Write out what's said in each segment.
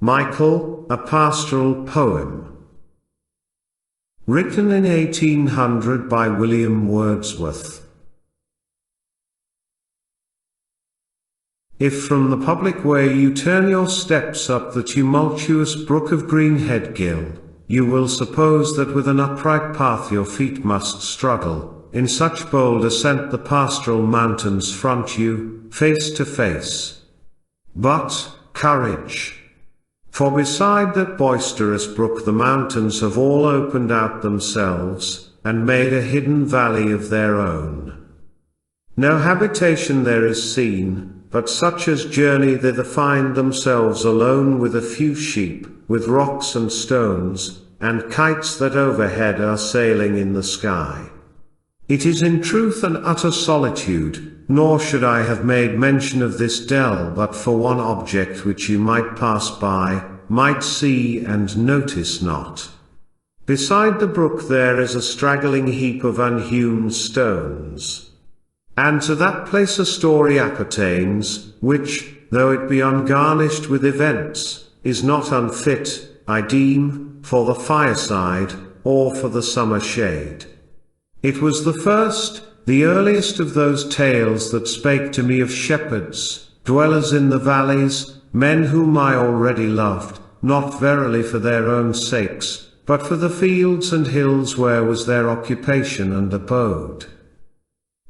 Michael, a pastoral poem. Written in 1800 by William Wordsworth. If from the public way you turn your steps up the tumultuous brook of Greenhead Gill, you will suppose that with an upright path your feet must struggle. In such bold ascent the pastoral mountains front you, face to face. But, courage! For beside that boisterous brook the mountains have all opened out themselves, and made a hidden valley of their own. No habitation there is seen, but such as journey thither find themselves alone with a few sheep, with rocks and stones, and kites that overhead are sailing in the sky. It is in truth an utter solitude, nor should I have made mention of this dell but for one object which you might pass by, might see and notice not. Beside the brook there is a straggling heap of unhewn stones. And to that place a story appertains, which, though it be ungarnished with events, is not unfit, I deem, for the fireside, or for the summer shade. It was the first, the earliest of those tales that spake to me of shepherds, dwellers in the valleys, men whom I already loved, not verily for their own sakes, but for the fields and hills where was their occupation and abode.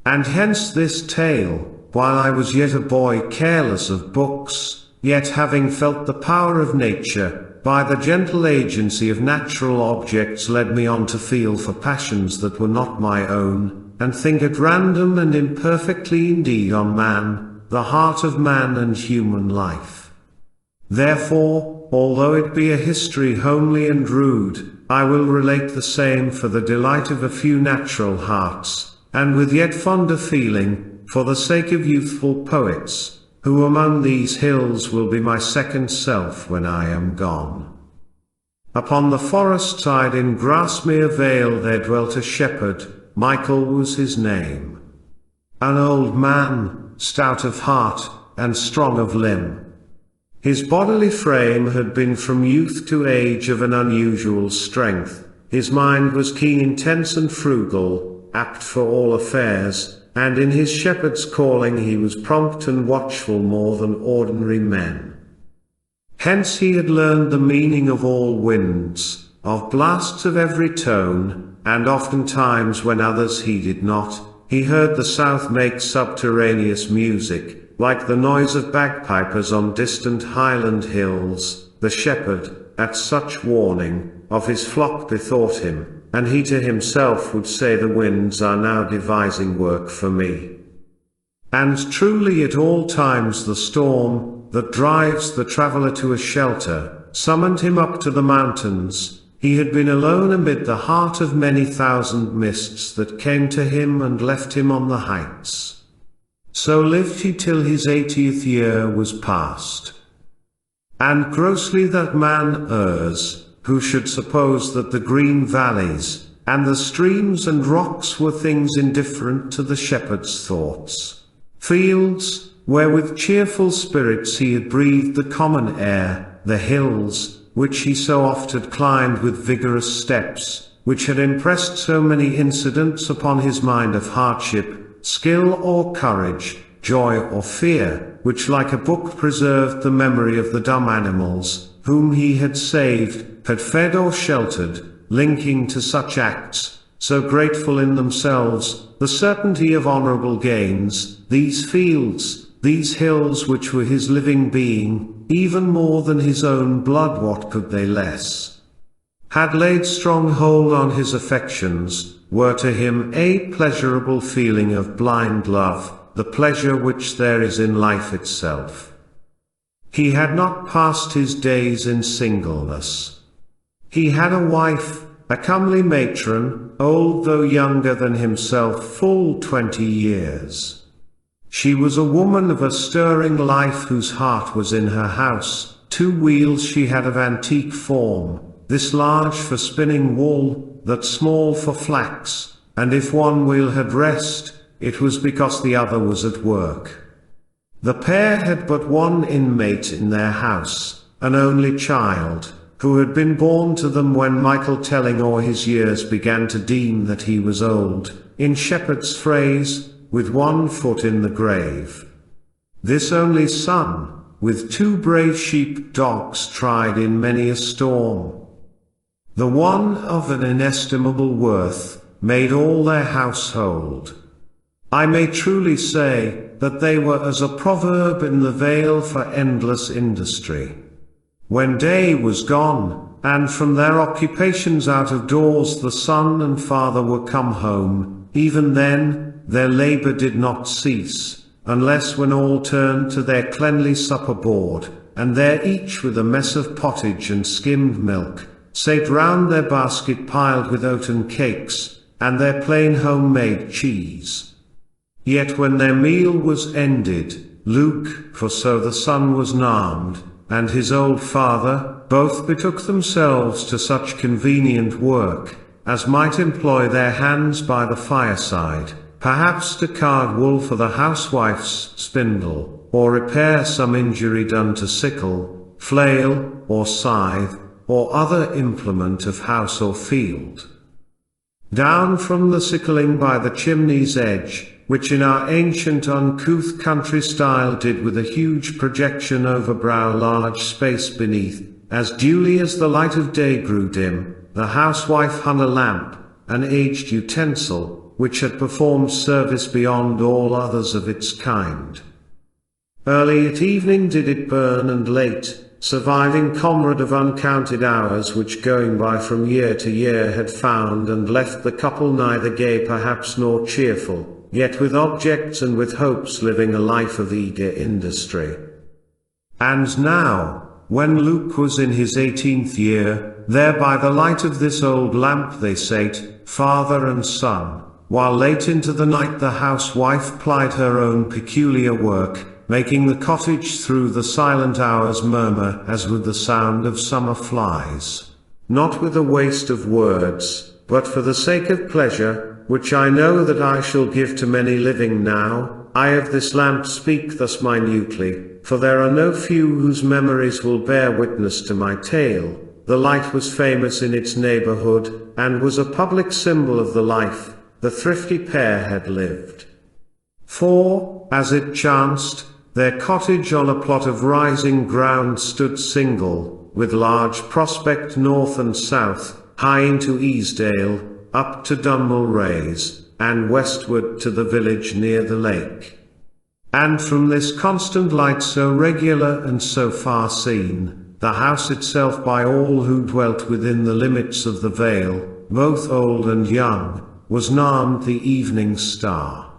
And hence this tale, while I was yet a boy careless of books, yet having felt the power of nature, by the gentle agency of natural objects led me on to feel for passions that were not my own, and think at random and imperfectly indeed on man, the heart of man and human life. Therefore, although it be a history homely and rude, I will relate the same for the delight of a few natural hearts, and with yet fonder feeling, for the sake of youthful poets, who among these hills will be my second self when I am gone. Upon the forest side in Grasmere Vale there dwelt a shepherd, Michael was his name. An old man, stout of heart, and strong of limb. His bodily frame had been from youth to age of an unusual strength, his mind was keen, intense and frugal, apt for all affairs, and in his shepherd's calling he was prompt and watchful more than ordinary men. Hence he had learned the meaning of all winds, of blasts of every tone, and oftentimes when others heeded not, he heard the south make subterraneous music, like the noise of bagpipers on distant highland hills. The shepherd, at such warning, of his flock bethought him, and he to himself would say, the winds are now devising work for me. And truly at all times the storm, that drives the traveller to a shelter, summoned him up to the mountains. He had been alone amid the heart of many thousand mists that came to him and left him on the heights. So lived he till his 80th year was past. And grossly that man errs, who should suppose that the green valleys, and the streams and rocks were things indifferent to the shepherd's thoughts. Fields, where with cheerful spirits he had breathed the common air, the hills, which he so oft had climbed with vigorous steps, which had impressed so many incidents upon his mind of hardship, skill or courage, joy or fear, which like a book preserved the memory of the dumb animals, whom he had saved, had fed or sheltered, linking to such acts, so grateful in themselves, the certainty of honorable gains, these fields, these hills which were his living being, even more than his own blood, what could they less? Had laid strong hold on his affections, were to him a pleasurable feeling of blind love, the pleasure which there is in life itself. He had not passed his days in singleness. He had a wife, a comely matron, old though younger than himself, full 20 years. She was a woman of a stirring life whose heart was in her house. 2 wheels she had of antique form, this large for spinning wool, that small for flax, and if one wheel had rest, it was because the other was at work. The pair had but one inmate in their house, an only child, who had been born to them when Michael telling o'er his years began to deem that he was old, in shepherd's phrase, with 1 foot in the grave. This only son, with 2 brave sheep dogs tried in many a storm, the one of an inestimable worth, made all their household. I may truly say, that they were as a proverb in the vale for endless industry. When day was gone, and from their occupations out of doors the son and father were come home, even then, their labour did not cease, unless when all turned to their cleanly supper board, and there each with a mess of pottage and skimmed milk, sate round their basket piled with oaten cakes, and their plain home-made cheese. Yet when their meal was ended, Luke, for so the son was named, and his old father, both betook themselves to such convenient work, as might employ their hands by the fireside, perhaps to card wool for the housewife's spindle, or repair some injury done to sickle, flail, or scythe, or other implement of house or field. Down from the sickling by the chimney's edge, which in our ancient uncouth country style did with a huge projection over brow large space beneath, as duly as the light of day grew dim, the housewife hung a lamp, an aged utensil, which had performed service beyond all others of its kind. Early at evening did it burn, and late, surviving comrade of uncounted hours which going by from year to year had found and left the couple neither gay perhaps nor cheerful, yet with objects and with hopes living a life of eager industry. And now, when Luke was in his 18th year, there by the light of this old lamp they sate, father and son, while late into the night the housewife plied her own peculiar work, making the cottage through the silent hours murmur as with the sound of summer flies. Not with a waste of words, but for the sake of pleasure, which I know that I shall give to many living now, I of this lamp speak thus minutely, for there are no few whose memories will bear witness to my tale. The light was famous in its neighborhood, and was a public symbol of the life the thrifty pair had lived. For, as it chanced, their cottage on a plot of rising ground stood single, with large prospect north and south, high into Easdale, up to Dunmulrays, and westward to the village near the lake. And from this constant light so regular and so far seen, the house itself by all who dwelt within the limits of the vale, both old and young, was named the Evening Star.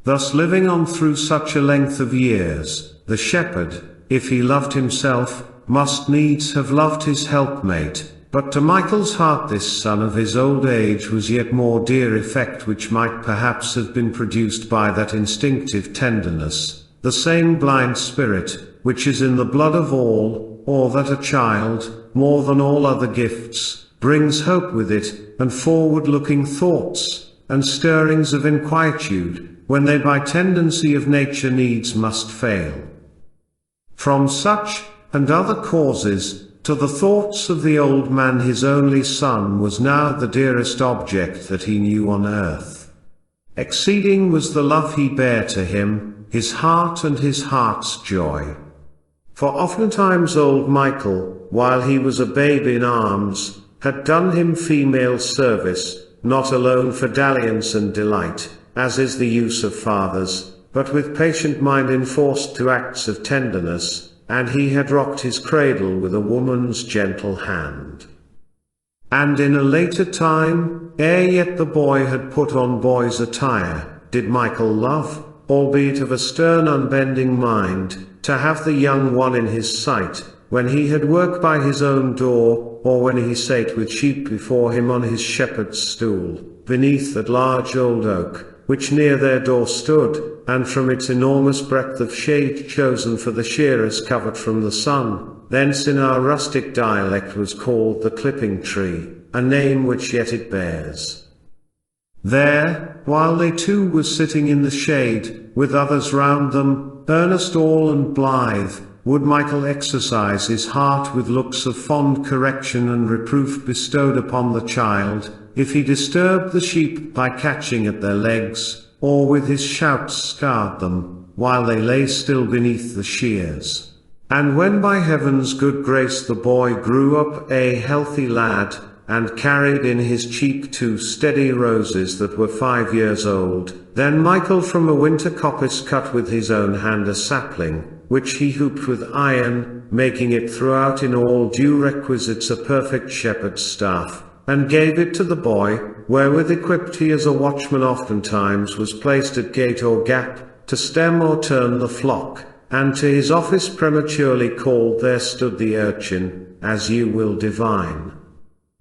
Thus living on through such a length of years, the shepherd, if he loved himself, must needs have loved his helpmate, but to Michael's heart this son of his old age was yet more dear effect which might perhaps have been produced by that instinctive tenderness, the same blind spirit, which is in the blood of all, or that a child, more than all other gifts, brings hope with it, and forward-looking thoughts, and stirrings of inquietude, when they by tendency of nature needs must fail. From such, and other causes, to the thoughts of the old man his only son was now the dearest object that he knew on earth. Exceeding was the love he bare to him, his heart and his heart's joy. For oftentimes old Michael, while he was a babe in arms, had done him female service, not alone for dalliance and delight, as is the use of fathers, but with patient mind enforced to acts of tenderness, and he had rocked his cradle with a woman's gentle hand. And in a later time, ere yet the boy had put on boy's attire, did Michael love, albeit of a stern unbending mind, to have the young one in his sight, when he had work by his own door, or when he sate with sheep before him on his shepherd's stool, beneath that large old oak, which near their door stood, and from its enormous breadth of shade chosen for the shearers covered from the sun, thence in our rustic dialect was called the clipping tree, a name which yet it bears. There, while they two were sitting in the shade, with others round them, earnest all and blithe, would Michael exercise his heart with looks of fond correction and reproof bestowed upon the child, if he disturbed the sheep by catching at their legs, or with his shouts scared them, while they lay still beneath the shears? And when by heaven's good grace the boy grew up a healthy lad, and carried in his cheek 2 steady roses that were 5 years old, then Michael from a winter coppice cut with his own hand a sapling, which he hooped with iron, making it throughout in all due requisites a perfect shepherd's staff, and gave it to the boy, wherewith equipped he as a watchman oftentimes was placed at gate or gap, to stem or turn the flock, and to his office prematurely called there stood the urchin, as you will divine.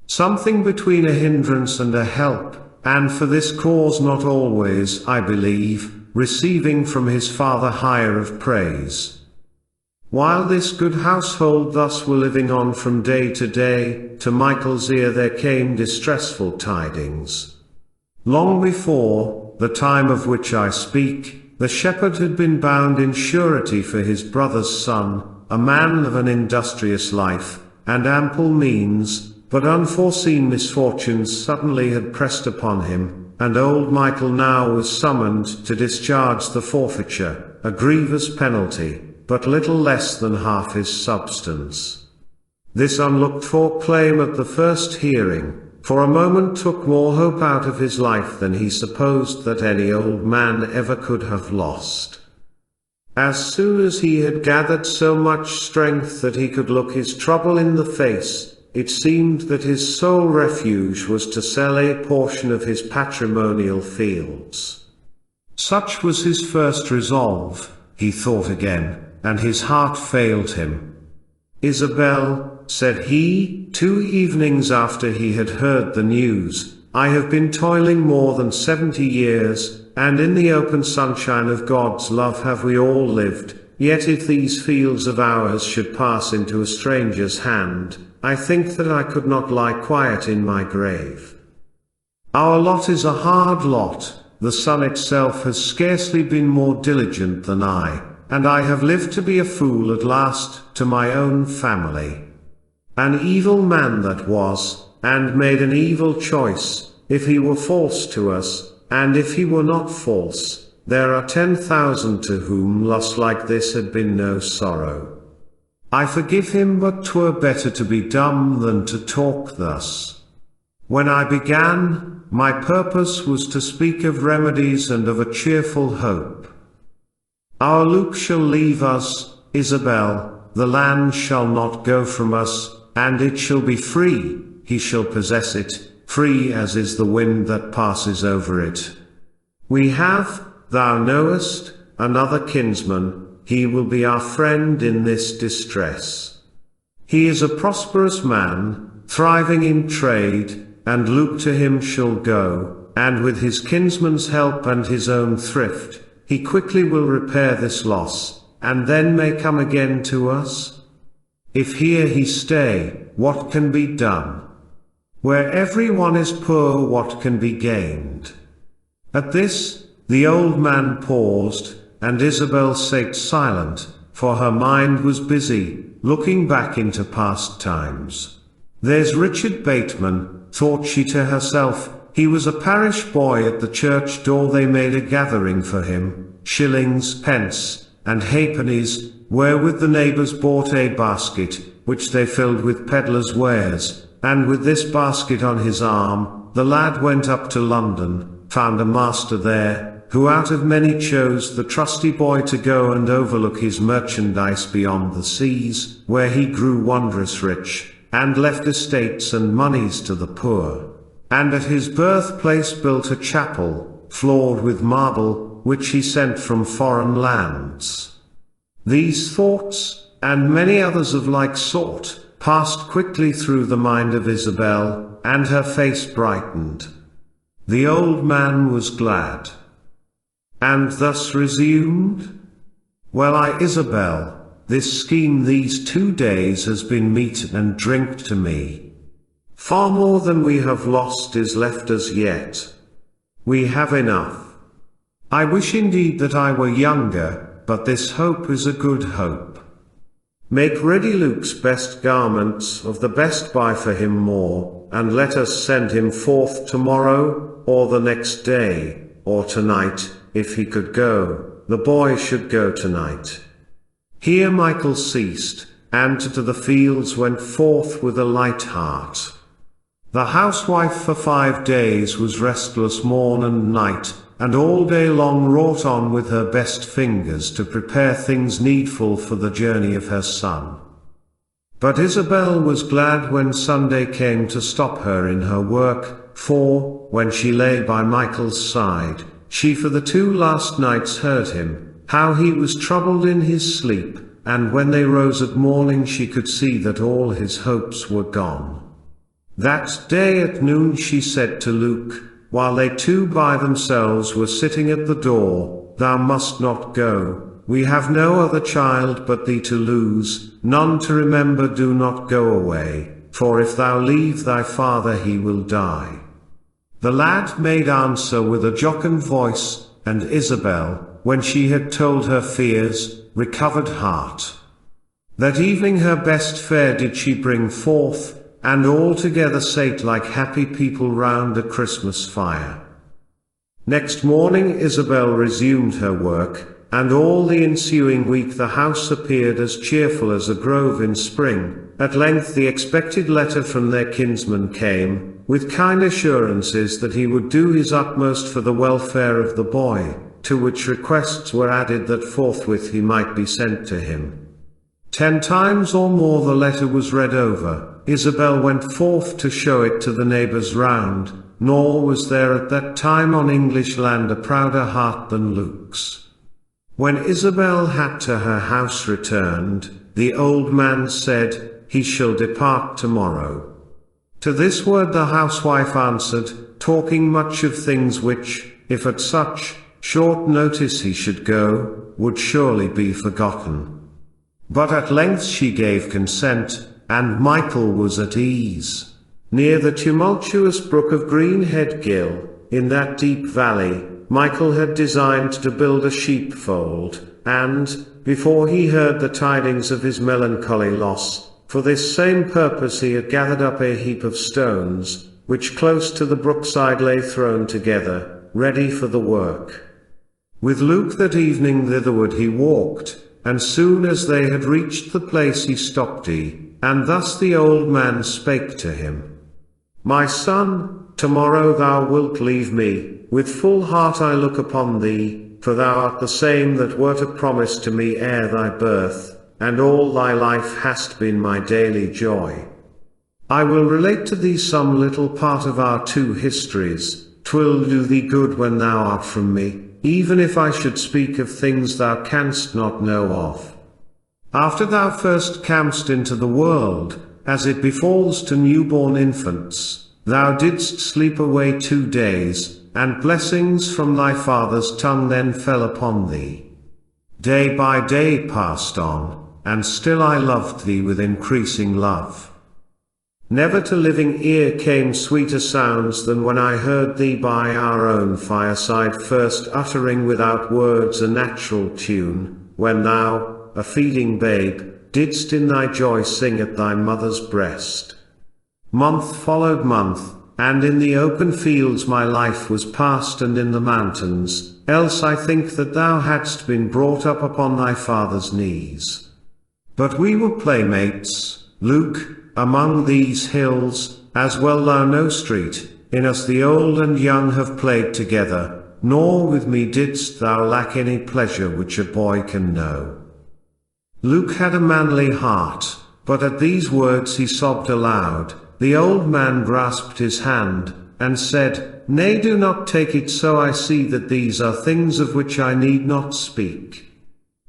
Something between a hindrance and a help, and for this cause not always, I believe, receiving from his father hire of praise. While this good household thus were living on from day to day, to Michael's ear there came distressful tidings. Long before the time of which I speak, the shepherd had been bound in surety for his brother's son, a man of an industrious life, and ample means, but unforeseen misfortunes suddenly had pressed upon him, and old Michael now was summoned to discharge the forfeiture, a grievous penalty, but little less than half his substance. This unlooked-for claim at the first hearing, for a moment took more hope out of his life than he supposed that any old man ever could have lost. As soon as he had gathered so much strength that he could look his trouble in the face, it seemed that his sole refuge was to sell a portion of his patrimonial fields. Such was his first resolve. He thought again, and his heart failed him. "Isabel," said he, 2 evenings after he had heard the news, "I have been toiling more than 70 years, and in the open sunshine of God's love have we all lived, yet if these fields of ours should pass into a stranger's hand, I think that I could not lie quiet in my grave. Our lot is a hard lot, the sun itself has scarcely been more diligent than I, and I have lived to be a fool at last to my own family. An evil man that was, and made an evil choice, if he were false to us, and if he were not false, there are 10,000 to whom loss like this had been no sorrow. I forgive him, but 'twere better to be dumb than to talk thus. When I began, my purpose was to speak of remedies and of a cheerful hope. Our Luke shall leave us, Isabel, the land shall not go from us, and it shall be free, he shall possess it, free as is the wind that passes over it. We have, thou knowest, another kinsman. He will be our friend in this distress. He is a prosperous man, thriving in trade, and Luke to him shall go, and with his kinsman's help and his own thrift, he quickly will repair this loss, and then may come again to us. If here he stay, what can be done? Where every one is poor, what can be gained?" At this, the old man paused, and Isabel sat silent, for her mind was busy, looking back into past times. "There's Richard Bateman," thought she to herself, "he was a parish boy at the church door. They made a gathering for him, shillings, pence, and halfpennies, wherewith the neighbours bought a basket, which they filled with pedlar's wares, and with this basket on his arm, the lad went up to London, found a master there, who out of many chose the trusty boy to go and overlook his merchandise beyond the seas, where he grew wondrous rich, and left estates and moneys to the poor, and at his birthplace built a chapel, floored with marble, which he sent from foreign lands." These thoughts, and many others of like sort, passed quickly through the mind of Isabel, and her face brightened. The old man was glad, and thus resumed, "Well, Isabel, this scheme these 2 days has been meat and drink to me. Far more than we have lost is left as yet. We have enough. I wish indeed that I were younger, but this hope is a good hope. Make ready Luke's best garments, of the best buy for him more, and let us send him forth tomorrow, or the next day, or tonight, if he could go. The boy should go tonight. Here Michael ceased, and to the fields went forth with a light heart. The housewife for 5 days was restless morn and night, and all day long wrought on with her best fingers to prepare things needful for the journey of her son. But Isabel was glad when Sunday came to stop her in her work, for, when she lay by Michael's side, she for the 2 last nights heard him, how he was troubled in his sleep, and when they rose at morning she could see that all his hopes were gone. That day at noon she said to Luke, while they 2 by themselves were sitting at the door, "Thou must not go, we have no other child but thee to lose, none to remember. Do not go away, for if thou leave thy father he will die." The lad made answer with a jocund voice, and Isabel, when she had told her fears, recovered heart. That evening her best fare did she bring forth, and all together sate like happy people round a Christmas fire. Next morning Isabel resumed her work, and all the ensuing week the house appeared as cheerful as a grove in spring. At length the expected letter from their kinsman came, with kind assurances that he would do his utmost for the welfare of the boy, to which requests were added that forthwith he might be sent to him. 10 times or more the letter was read over. Isabel went forth to show it to the neighbours round, nor was there at that time on English land a prouder heart than Luke's. When Isabel had to her house returned, the old man said, "He shall depart tomorrow." To this word the housewife answered, talking much of things which, if at such short notice he should go, would surely be forgotten. But at length she gave consent, and Michael was at ease. Near the tumultuous brook of Greenhead Gill, in that deep valley, Michael had designed to build a sheepfold, and, before he heard the tidings of his melancholy loss, for this same purpose he had gathered up a heap of stones, which close to the brookside lay thrown together, ready for the work. With Luke that evening thitherward he walked, and soon as they had reached the place he stopped and thus the old man spake to him. "My son, tomorrow thou wilt leave me, with full heart I look upon thee, for thou art the same that wert a promise to me ere thy birth, and all thy life hast been my daily joy. I will relate to thee some little part of our 2 histories, 'twill do thee good when thou art from me, even if I should speak of things thou canst not know of. After thou first cam'st into the world, as it befalls to newborn infants, thou didst sleep away 2 days, and blessings from thy father's tongue then fell upon thee. Day by day passed on, and still I loved thee with increasing love. Never to living ear came sweeter sounds than when I heard thee by our own fireside first uttering without words a natural tune, when thou, a feeding babe, didst in thy joy sing at thy mother's breast. Month followed month, and in the open fields my life was passed and in the mountains, else I think that thou hadst been brought up upon thy father's knees. But we were playmates, Luke, among these hills, as well thou know street, in us the old and young have played together, nor with me didst thou lack any pleasure which a boy can know. Luke had a manly heart, but at these words he sobbed aloud. The old man grasped his hand, and said, "Nay, do not take it so. I see that these are things of which I need not speak.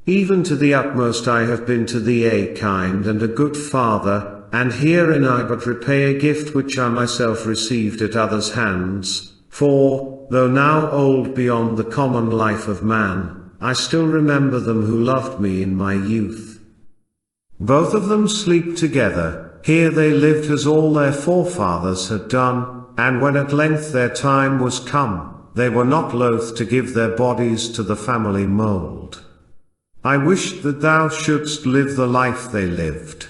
Even to the utmost I have been to thee a kind and a good father, and herein I but repay a gift which I myself received at others' hands, for, though now old beyond the common life of man, I still remember them who loved me in my youth. Both of them sleep together, here they lived as all their forefathers had done, and when at length their time was come, they were not loath to give their bodies to the family mould. I wished that thou shouldst live the life they lived.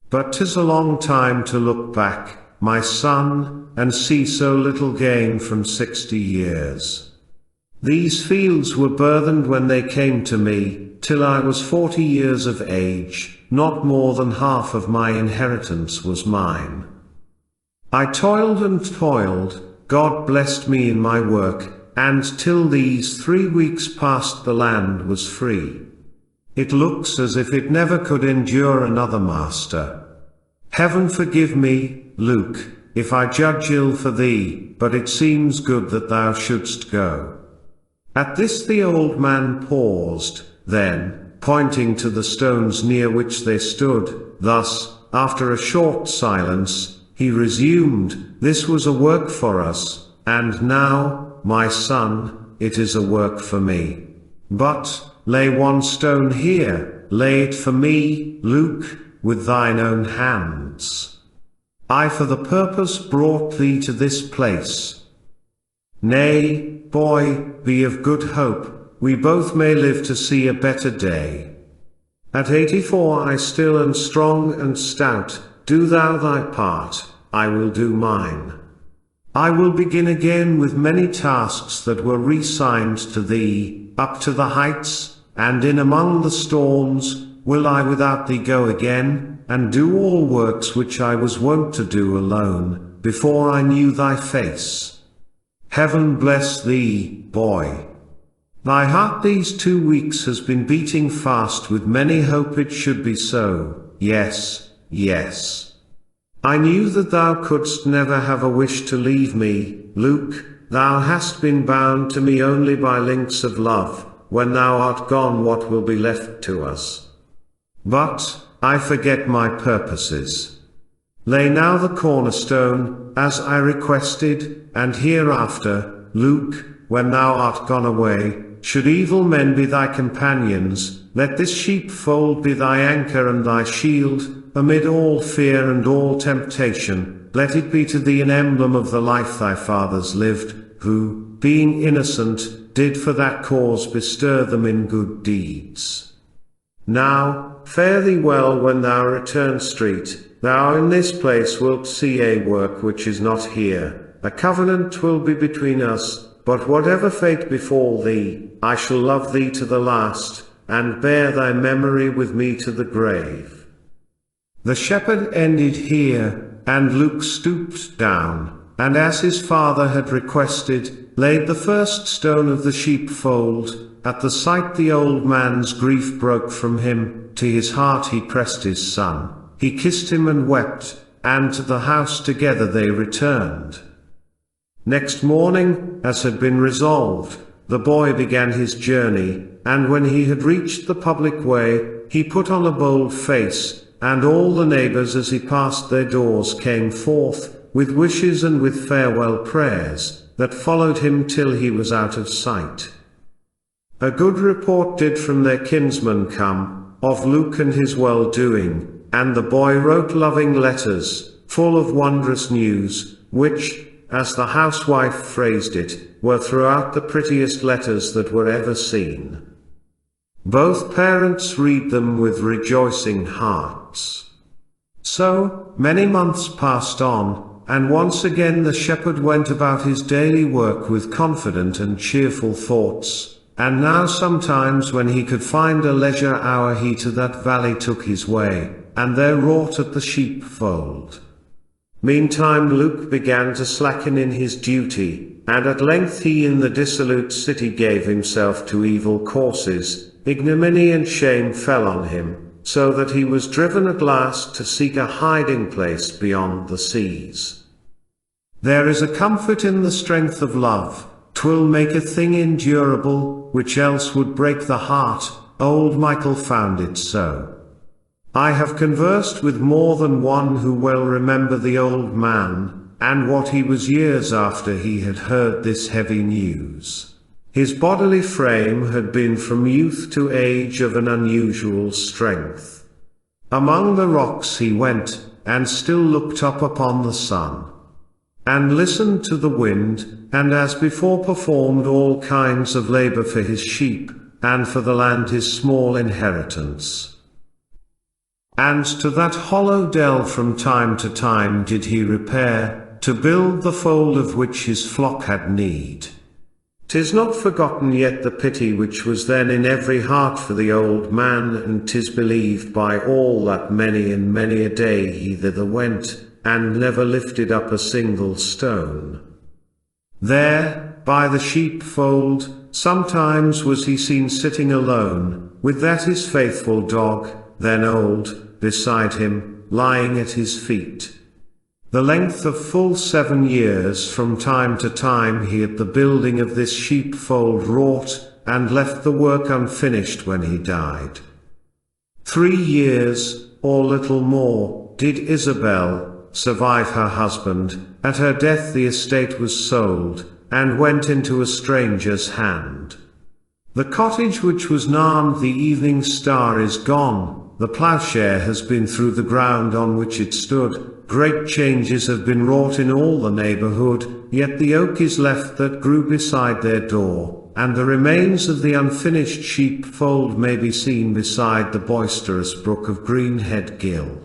But 'tis a long time to look back, my son, and see so little gain from 60 years. These fields were burthened when they came to me, till I was 40 years of age, not more than half of my inheritance was mine. I toiled and toiled, God blessed me in my work, and till these 3 weeks past the land was free. It looks as if it never could endure another master. Heaven forgive me, Luke, if I judge ill for thee, but it seems good that thou shouldst go. At this the old man paused, then, pointing to the stones near which they stood, thus, after a short silence, he resumed, This was a work for us, and now, my son, it is a work for me. But, lay one stone here, lay it for me, Luke, with thine own hands. I for the purpose brought thee to this place. Nay, boy, be of good hope, we both may live to see a better day. At 84 I still am strong and stout, do thou thy part, I will do mine. I will begin again with many tasks that were re-signed to thee, up to the heights, and in among the storms, will I without thee go again, and do all works which I was wont to do alone, before I knew thy face. Heaven bless thee, boy. Thy heart these 2 weeks has been beating fast with many hope it should be so, yes, yes. I knew that thou couldst never have a wish to leave me, Luke, thou hast been bound to me only by links of love, when thou art gone what will be left to us? But, I forget my purposes. Lay now the cornerstone, as I requested, and hereafter, Luke, when thou art gone away, should evil men be thy companions, let this sheepfold be thy anchor and thy shield, amid all fear and all temptation, let it be to thee an emblem of the life thy fathers lived, who, being innocent, did for that cause bestir them in good deeds. Now, fare thee well when thou return street, thou in this place wilt see a work which is not here, a covenant will be between us, but whatever fate befall thee, I shall love thee to the last, and bear thy memory with me to the grave. The shepherd ended here, and Luke stooped down, and as his father had requested, laid the first stone of the sheepfold. At the sight the old man's grief broke from him, to his heart he pressed his son, he kissed him and wept, and to the house together they returned. Next morning, as had been resolved, the boy began his journey, and when he had reached the public way, he put on a bold face, and all the neighbors as he passed their doors came forth, with wishes and with farewell prayers, that followed him till he was out of sight. A good report did from their kinsmen come, of Luke and his well-doing, and the boy wrote loving letters, full of wondrous news, which, as the housewife phrased it, were throughout the prettiest letters that were ever seen. Both parents read them with rejoicing hearts. So, many months passed on, and once again the shepherd went about his daily work with confident and cheerful thoughts, and now sometimes when he could find a leisure hour he to that valley took his way, and there wrought at the sheepfold. Meantime Luke began to slacken in his duty, and at length he in the dissolute city gave himself to evil courses. Ignominy and shame fell on him, so that he was driven at last to seek a hiding place beyond the seas. There is a comfort in the strength of love, 'twill make a thing endurable, which else would break the heart, old Michael found it so. I have conversed with more than one who well remember the old man, and what he was years after he had heard this heavy news. His bodily frame had been from youth to age of an unusual strength. Among the rocks he went, and still looked up upon the sun, and listened to the wind, and as before performed all kinds of labor for his sheep, and for the land his small inheritance. And to that hollow dell from time to time did he repair, to build the fold of which his flock had need. 'Tis not forgotten yet the pity which was then in every heart for the old man, and 'tis believed by all that many and many a day he thither went, and never lifted up a single stone. There, by the sheepfold, sometimes was he seen sitting alone, with that his faithful dog, then old, beside him, lying at his feet. The length of full 7 years from time to time he at the building of this sheepfold wrought, and left the work unfinished when he died. 3 years, or little more, did Isabel survive her husband. At her death the estate was sold, and went into a stranger's hand. The cottage which was named the Evening Star is gone, the ploughshare has been through the ground on which it stood, great changes have been wrought in all the neighbourhood, yet the oak is left that grew beside their door, and the remains of the unfinished sheepfold may be seen beside the boisterous brook of Greenhead Gill.